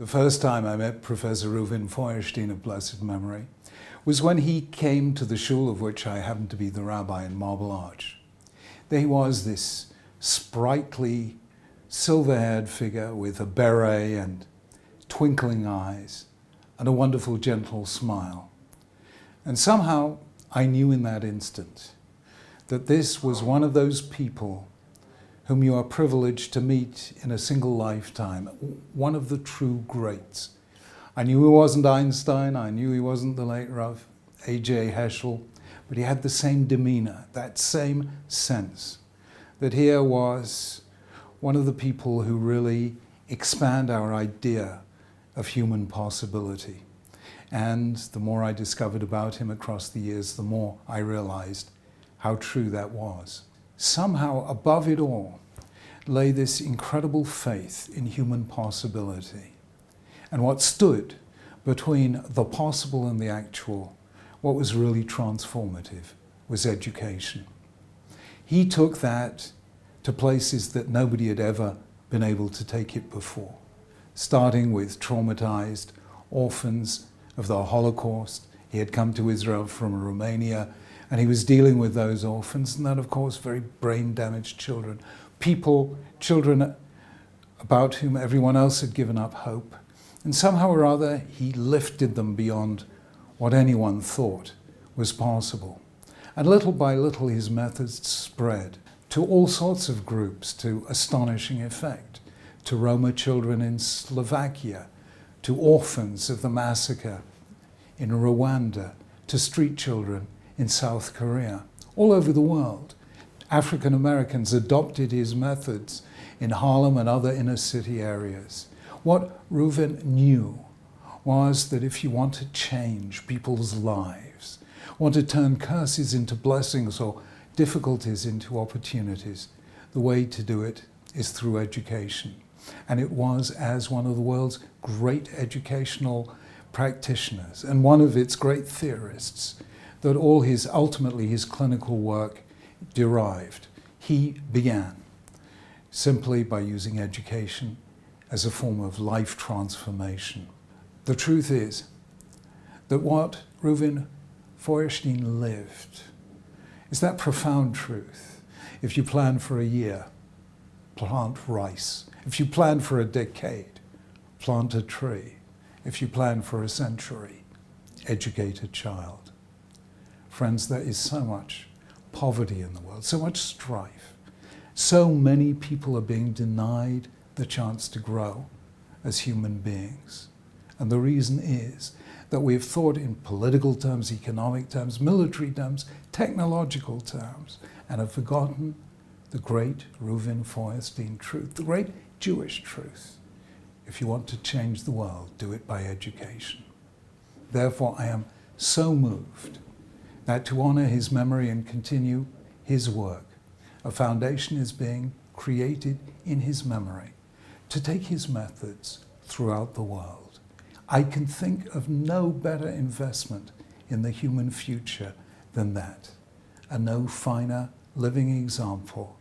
The first time I met Professor Fuerstein of blessed memory was when he came to the shul of which I happened to be the rabbi in Marble Arch. There he was, this sprightly, silver-haired figure with a beret and twinkling eyes and a wonderful, gentle smile. And somehow I knew in that instant that this was one of those people whom you are privileged to meet in a single lifetime, one of the true greats. I knew he wasn't Einstein, I knew he wasn't the late Rav A.J. Heschel, but he had the same demeanor, that same sense that here was one of the people who really expand our idea of human possibility. And the more I discovered about him across the years, the more I realized how true that was. Somehow above it all lay this incredible faith in human possibility. And what stood between the possible and the actual, what was really transformative, was education. He took that to places that nobody had ever been able to take it before, starting with traumatized orphans of the Holocaust. He had come to Israel from Romania, and he was dealing with those orphans, and then, of course, very brain-damaged children, children about whom everyone else had given up hope. And somehow or other, he lifted them beyond what anyone thought was possible. And little by little, his methods spread to all sorts of groups, to astonishing effect, to Roma children in Slovakia, to orphans of the massacre in Rwanda, to street children in South Korea. All over the world, African Americans adopted his methods in Harlem and other inner city areas. What Reuven knew was that if you want to change people's lives, want to turn curses into blessings or difficulties into opportunities, the way to do it is through education. And it was as one of the world's great educational practitioners and one of its great theorists that ultimately his clinical work derived. He began simply by using education as a form of life transformation. The truth is that what Reuven Fuerstein lived is that profound truth. If you plan for a year, plant rice. If you plan for a decade, plant a tree. If you plan for a century, educate a child. Friends, there is so much poverty in the world, so much strife. So many people are being denied the chance to grow as human beings. And the reason is that we have thought in political terms, economic terms, military terms, technological terms, and have forgotten the great Reuven Fuerstein truth, the great Jewish truth. If you want to change the world, do it by education. Therefore, I am so moved that to honor his memory and continue his work, a foundation is being created in his memory to take his methods throughout the world. I can think of no better investment in the human future than that, and no finer living example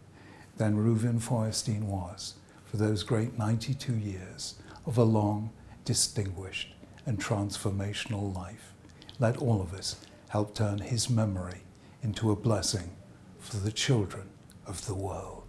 than Reuven Fuerstein was for those great 92 years of a long, distinguished, and transformational life. Let all of us help turn his memory into a blessing for the children of the world.